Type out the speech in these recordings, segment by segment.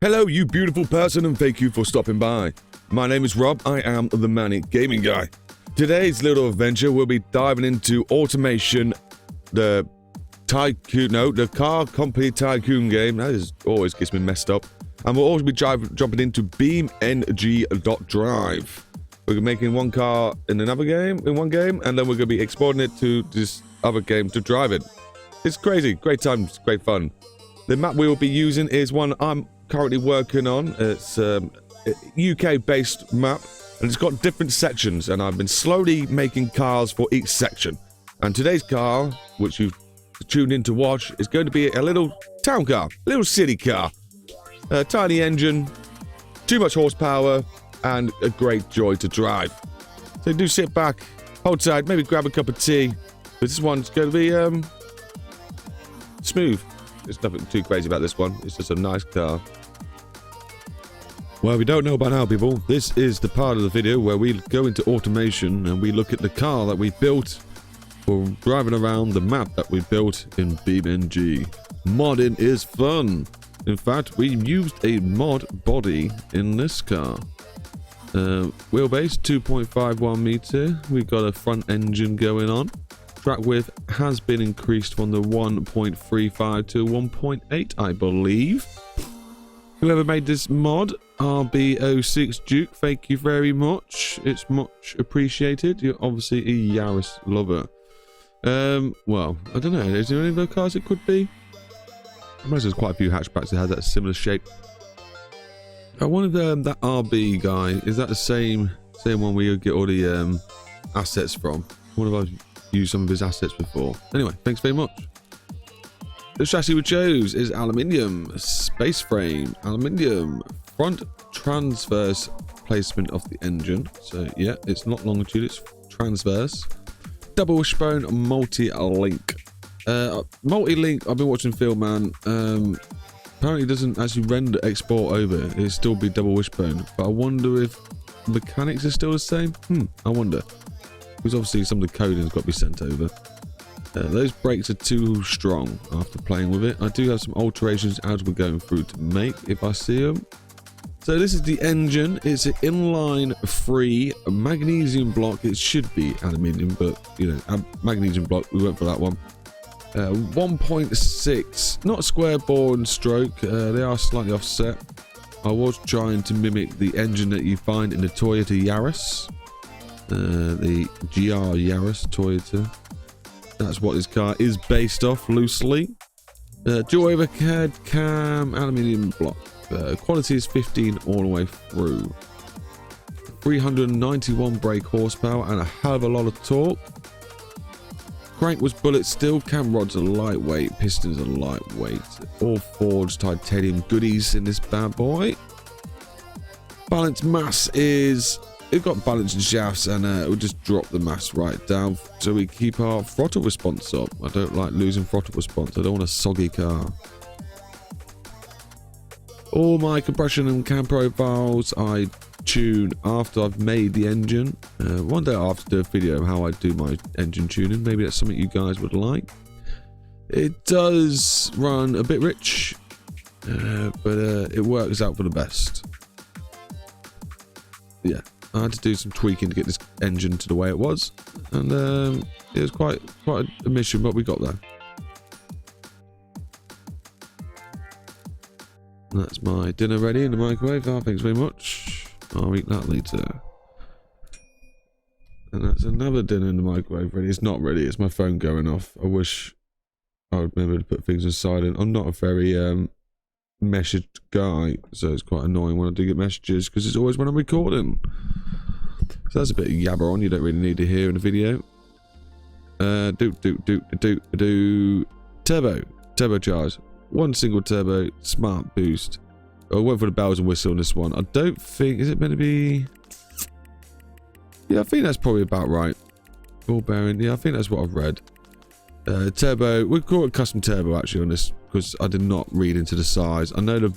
Hello, you beautiful person, and thank you for stopping by. My name is Rob. I am the Manic Gaming Guy. Today's little adventure, we'll be diving into automation, the car company Tycoon game. That always gets me messed up. And we'll also be jumping into BeamNG.Drive. We're making one car in one game, and then we're going to be exporting it to this other game to drive it. It's crazy, great times, great fun. The map we will be using is one I'm currently working on. It's a UK-based map, and it's got different sections, and I've been slowly making cars for each section. And today's car, which you've tuned in to watch, is going to be a little town car, a little city car. A tiny engine, too much horsepower, and a great joy to drive. So do sit back, hold tight, maybe grab a cup of tea. This one's going to be smooth. There's nothing too crazy about this one. It's just a nice car. Well, we don't know by now, people. This is the part of the video where we go into automation and we look at the car that we built for driving around the map that we built in BeamNG. Modding is fun. In fact, we used a mod body in this car. Wheelbase 2.51 meter. We got a front engine going on. Track width has been increased from the 1.35 to 1.8, I believe. Whoever made this mod, RB06 Duke, thank you very much. It's much appreciated. You're obviously a Yaris lover. Well, I don't know. Is there any other cars it could be? I imagine there's quite a few hatchbacks that have that similar shape. I wonder that RB guy, is that the same one we get all the assets from? What have I used some of his assets before? Anyway, thanks very much. The chassis we chose is aluminium, space frame, aluminium, front transverse placement of the engine. So yeah, it's not longitude, it's transverse. Double wishbone multi-link. Multi-link, I've been watching Phil, man. Apparently it doesn't actually render export over. It'll still be double wishbone. But I wonder if mechanics are still the same. I wonder. Because obviously some of the coding's got to be sent over. Those brakes are too strong after playing with it. I do have some alterations as we're going through to make if I see them. So this is the engine. It's an inline free magnesium block. It should be aluminium, but you know, magnesium block, we went for that one. 1.6, not square bore and stroke. They are slightly offset. I was trying to mimic the engine that you find in the Toyota Yaris. The GR Yaris Toyota. That's what this car is based off loosely. Dual overhead cam, aluminium block. Quality is 15 all the way through. 391 brake horsepower and a hell of a lot of torque. Crank was bullet steel, cam rods are lightweight, pistons are lightweight. All forged titanium goodies in this bad boy. Balance mass is... We've got balanced shafts, and we'll just drop the mass right down so we keep our throttle response up. I don't like losing throttle response. I don't want a soggy car. All my compression and cam profiles I tune after I've made the engine. One day I'll have to do a video of how I do my engine tuning. Maybe that's something you guys would like. It does run a bit rich, but it works out for the best. Yeah. I had to do some tweaking to get this engine to the way it was, and it was quite a mission, but we got there. That's my dinner ready in the microwave. Oh, thanks very much. I'll eat that later. And that's another dinner in the microwave ready. It's not ready. It's my phone going off. I wish I would remember to put things on silent. I'm not a very messaged guy, so it's quite annoying when I do get messages because it's always when I'm recording. So that's a bit of yabber on. You don't really need to hear in a video. Turbocharge. One single turbo, smart boost. I went for the bells and whistle on this one. I don't think, is it meant to be? Yeah, I think that's probably about right. Ball bearing. Yeah, I think that's what I've read. Turbo. We call it custom turbo actually on this because I did not read into the size. I know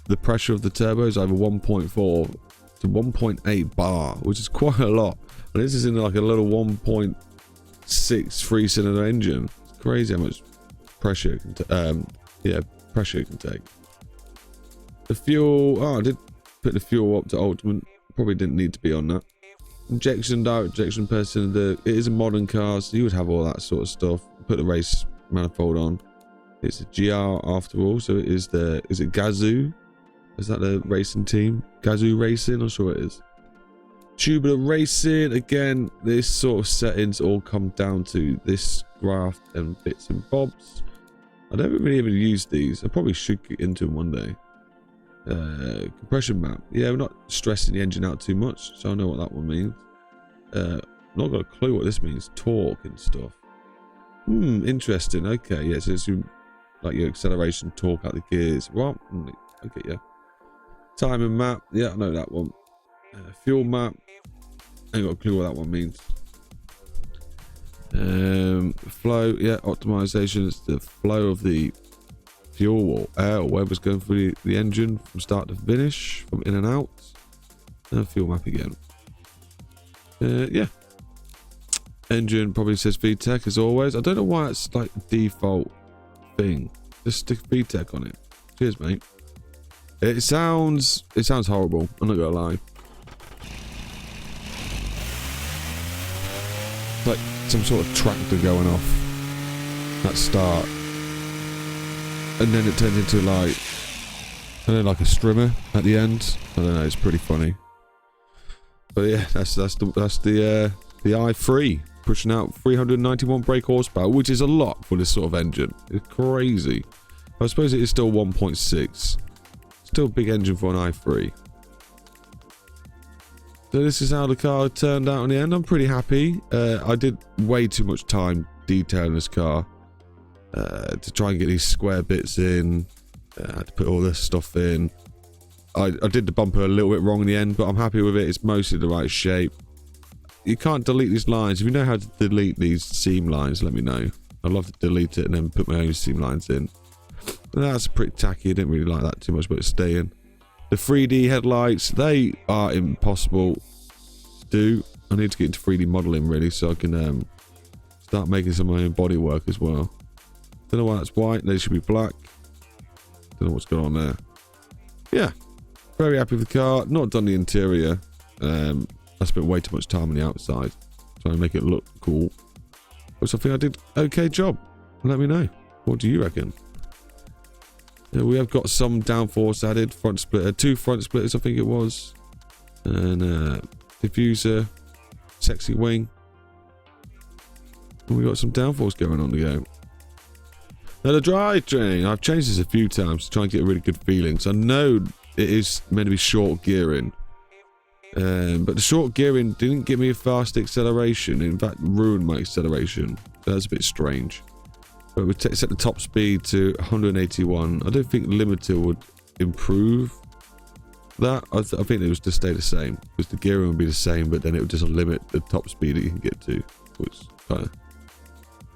the pressure of the turbo is over 1.4 to 1.8 bar, which is quite a lot. And this is in like a little 1.6 3-cylinder engine. It's crazy how much pressure it can pressure it can take. The fuel, oh, I did put the fuel up to ultimate. Probably didn't need to be on that. Injection, direct injection per cylinder. It is a modern car, so you would have all that sort of stuff. Put the race manifold on. It's a GR after all, so it is the, is it Gazoo? Is that the racing team? Gazoo Racing? I'm sure it is. Tubular Racing, again, this sort of settings all come down to this graph and bits and bobs. I don't really even use these. I probably should get into them one day. Compression map. Yeah, we're not stressing the engine out too much, so I know what that one means. Not got a clue what this means. Torque and stuff. Interesting. Okay, yeah, so it's like your acceleration, torque out the gears. Well, okay, yeah. Timing map. Yeah, I know that one. Fuel map. Ain't got a clue what that one means. Flow. Yeah, optimization. It's the flow of the fuel or air or whatever's going through the engine from start to finish, from in and out. And fuel map again. Yeah. Engine probably says VTEC as always. I don't know why it's like a default thing. Just stick VTEC on it. Cheers, mate. It sounds horrible. I'm not gonna lie. Like some sort of tractor going off at start, and then it turns into like, I don't know, like a strimmer at the end. I don't know. It's pretty funny. But yeah, that's the i3 pushing out 391 brake horsepower, which is a lot for this sort of engine. It's crazy. I suppose it is still 1.6. Still a big engine for an i3. So this is how the car turned out in the end. I'm pretty happy. I did way too much time detailing this car to try and get these square bits in. I had to put all this stuff in. I did the bumper a little bit wrong in the end, but I'm happy with it. It's mostly the right shape. You can't delete these lines. If you know how to delete these seam lines, let me know. I'd love to delete it and then put my own seam lines in. And that's pretty tacky. I didn't really like that too much, but it's staying. The 3D headlights, they are impossible to do. I need to get into 3D modeling really, so I can start making some of my own bodywork as well. Don't know why that's white. They should be black. Don't know what's going on there. Yeah, very happy with the car. Not done the interior. I spent way too much time on the outside trying to make it look cool, which I think I did okay job. Let me know. What do you reckon? We have got some downforce added. Front splitter, 2 front splitters I think it was, and diffuser, sexy wing. And we got some downforce going on to go. Now the drivetrain, I've changed this a few times to try and get a really good feeling. So I know it is meant to be short gearing. But the short gearing didn't give me a fast acceleration. In fact, ruined my acceleration. So that's a bit strange. But we set the top speed to 181. I don't think limiter would improve that. I think it was to stay the same, because the gearing would be the same, but then it would just limit the top speed that you can get to, which kind of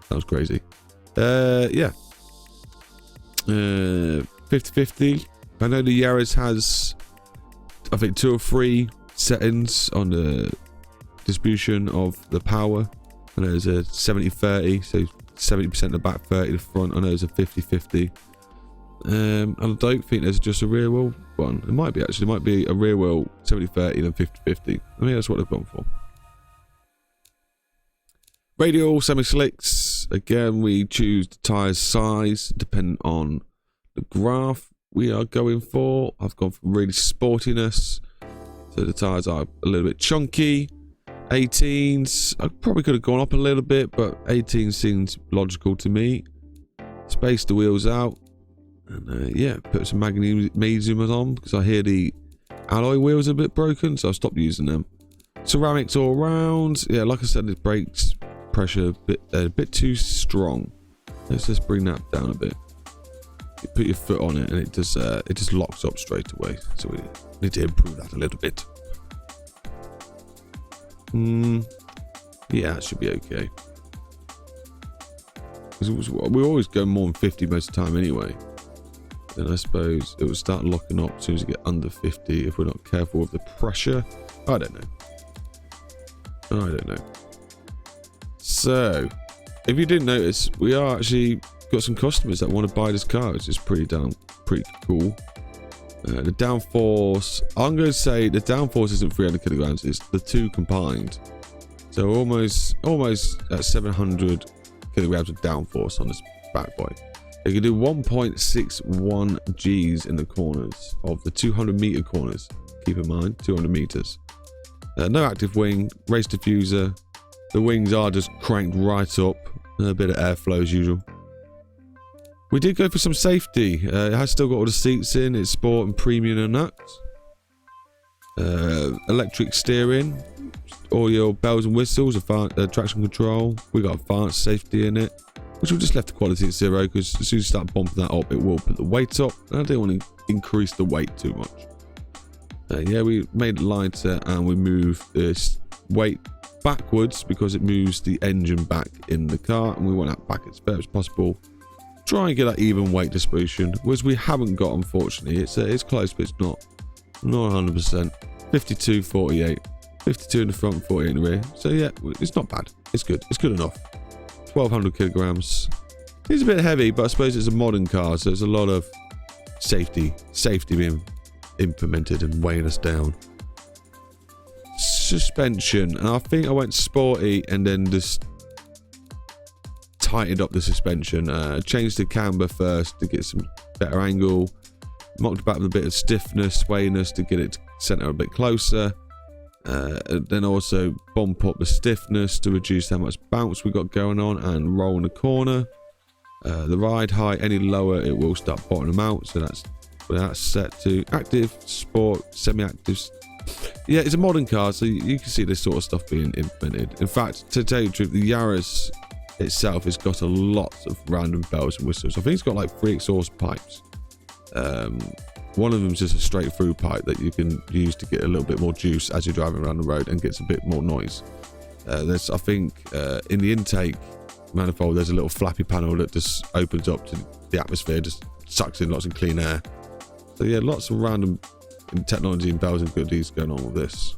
sounds crazy. Yeah. 50-50. I know the Yaris has, I think, 2 or 3 settings on the distribution of the power. I know there's a 70-30, so 70% the back, 30 the front. I know there's a 50-50. And I don't think there's just a rear wheel one. It might be actually. It might be a rear wheel 70-30 and 50-50. I think that's what they've gone for. Radial semi-slicks. Again, we choose the tyre size depending on the graph we are going for. I've gone for really sportiness. So the tyres are a little bit chunky. 18s, I probably could have gone up a little bit, but 18 seems logical to me. Space the wheels out. And yeah, put some magnesium on because I hear the alloy wheels are a bit broken, so I've stopped using them. Ceramics all around. Yeah, like I said, the brakes pressure a bit too strong. Let's just bring that down a bit. You put your foot on it and it just locks up straight away. So we need to improve that a little bit. Yeah, it should be okay. We always go more than 50 most of the time anyway. Then I suppose it will start locking up as soon as you get under 50 if we're not careful with the pressure. I don't know. So, if you didn't notice, we are actually got some customers that want to buy this car, which is pretty cool. The downforce, I'm going to say the downforce isn't 300 kilograms, it's the two combined. So almost at 700 kilograms of downforce on this bad boy. It can do 1.61 Gs in the corners of the 200 meter corners. Keep in mind, 200 meters. No active wing, race diffuser. The wings are just cranked right up. A bit of airflow as usual. We did go for some safety. It has still got all the seats in. It's sport and premium and that. Electric steering. All your bells and whistles. Traction control. We got advanced safety in it. Which we just left the quality at 0 because as soon as you start bumping that up, it will put the weight up. And I don't want to increase the weight too much. Yeah, we made it lighter and we moved this weight backwards because it moves the engine back in the car, and we want that back as fair as possible. Try and get that even weight distribution, which we haven't got, unfortunately. It's close, but it's not 100%. 52, 48, 52 in the front, 48 in the rear. So yeah, it's not bad. It's good. It's good enough. 1,200 kilograms. It's a bit heavy, but I suppose it's a modern car, so there's a lot of safety being implemented and weighing us down. Suspension, and I think I went sporty and then just tightened up the suspension. Changed the camber first to get some better angle, mocked back with a bit of stiffness, swayiness to get it to center a bit closer, then also bump up the stiffness to reduce how much bounce we got going on and roll in the corner. The ride height, any lower it will start bottoming out, so that's set to active, sport, semi-active. Yeah, it's a modern car, so you can see this sort of stuff being implemented. In fact, to tell you the truth, the Yaris itself has got a lot of random bells and whistles. I think it's got like 3 exhaust pipes. One of them is just a straight through pipe that you can use to get a little bit more juice as you're driving around the road and gets a bit more noise. There's, I think, in the intake manifold, there's a little flappy panel that just opens up to the atmosphere, just sucks in lots of clean air. So yeah, lots of random technology and bells and goodies going on with this.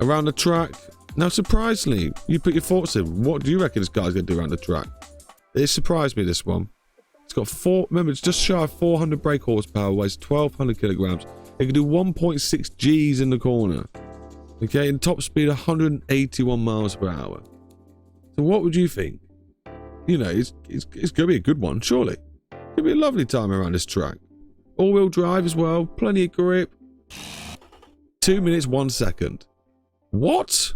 Around the track, now surprisingly, you put your thoughts in. What do you reckon this guy's going to do around the track? It surprised me, this one. It's got remember, it's just shy of 400 brake horsepower, weighs 1,200 kilograms. It can do 1.6 Gs in the corner. Okay, and top speed 181 miles per hour. So what would you think? You know, it's going to be a good one, surely. It's going to be a lovely time around this track. All-wheel drive as well, plenty of grip. 2 minutes, 1 second. What?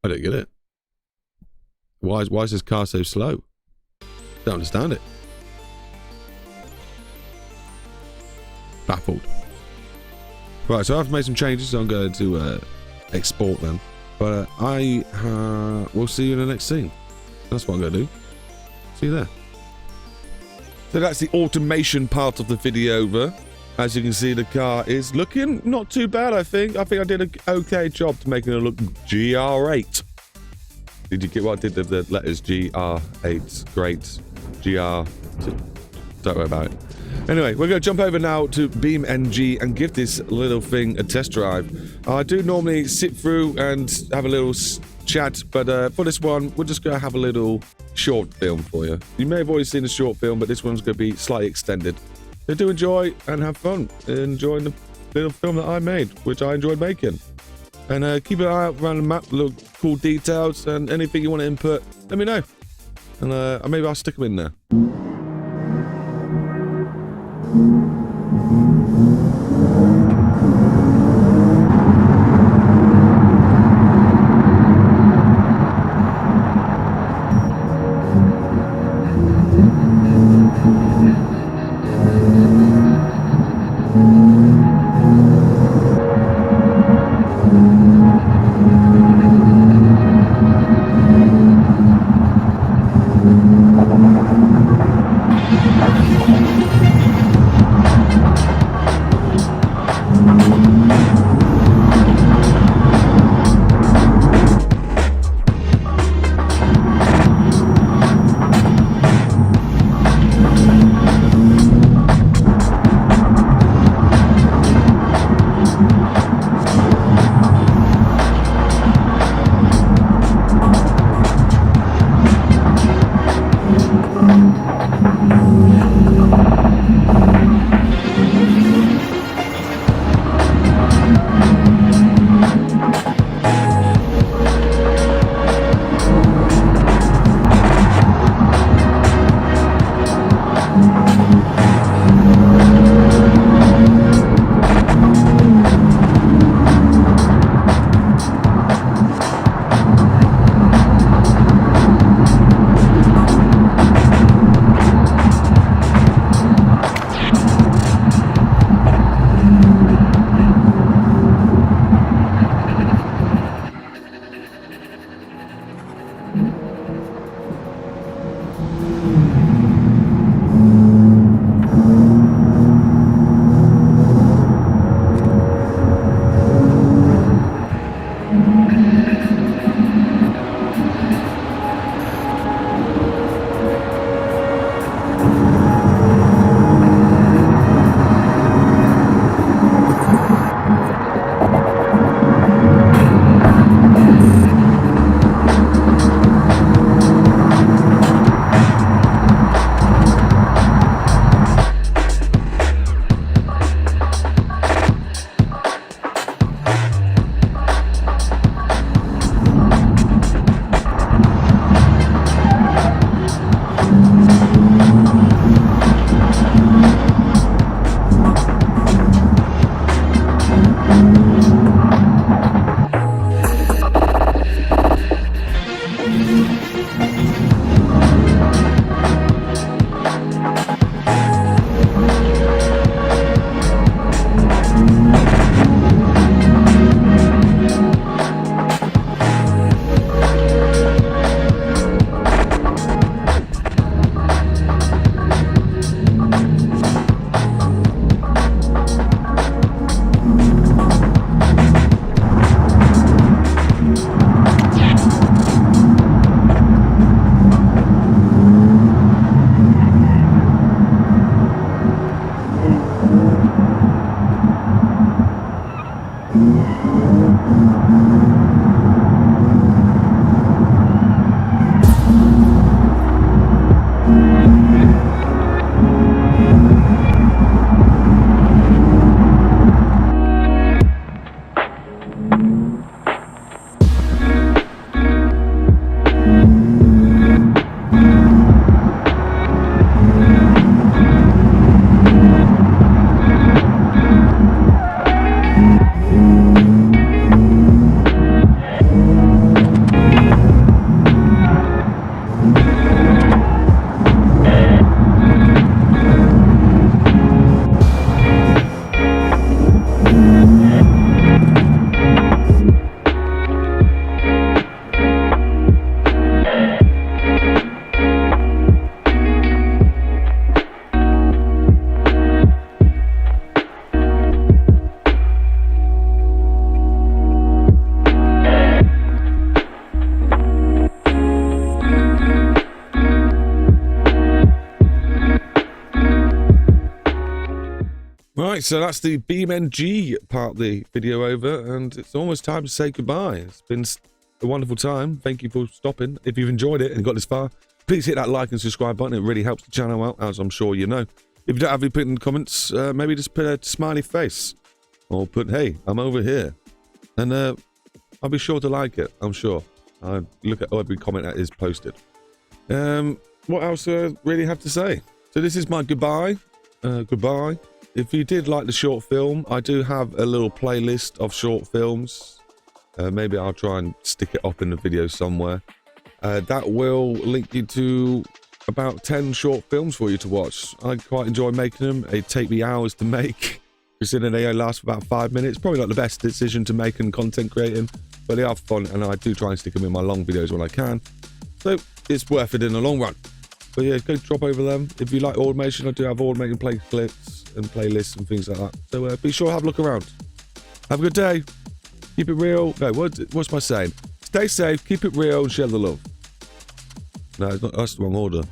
I don't get it. Why is this car so slow? Don't understand it. Baffled. Right, so I've made some changes, so I'm going to export them. But we'll see you in the next scene. That's what I'm going to do. See you there. So that's the automation part of the video over. As you can see, the car is looking not too bad, I think. I think I did an okay job to making it look GR8. Did you get what I did with the letters? GR8, great, GR. Don't worry about it. Anyway, we're going to jump over now to BeamNG and give this little thing a test drive. I do normally sit through and have a little chat, but for this one, we're just going to have a little short film for you. You may have already seen a short film, but this one's going to be slightly extended. So do enjoy and have fun enjoying the little film that I made, which I enjoyed making. And keep an eye out around the map, little cool details, and anything you want to input, let me know. And maybe I'll stick them in there. Right, so that's the BeamNG part of the video over, and it's almost time to say goodbye. It's been a wonderful time. Thank you for stopping. If you've enjoyed it and got this far, please hit that like and subscribe button. It really helps the channel out, as I'm sure you know. If you don't have any put in the comments, maybe just put a smiley face. Or put, hey, I'm over here. And I'll be sure to like it, I'm sure. I look at every comment that is posted. What else do I really have to say? So this is my goodbye. Goodbye. If you did like the short film, I do have a little playlist of short films. Maybe I'll try and stick it up in the video somewhere. That will link you to about 10 short films for you to watch. I quite enjoy making them. They take me hours to make, considering they only last about 5 minutes. Probably not the best decision to make in content creating, but they are fun, and I do try and stick them in my long videos when I can. So it's worth it in the long run. But yeah, go drop over them. If you like automation, I do have automating play clips and playlists and things like that. So be sure to have a look around. Have a good day. Keep it real. No, what's my saying? Stay safe, keep it real, and share the love. No, that's the wrong order.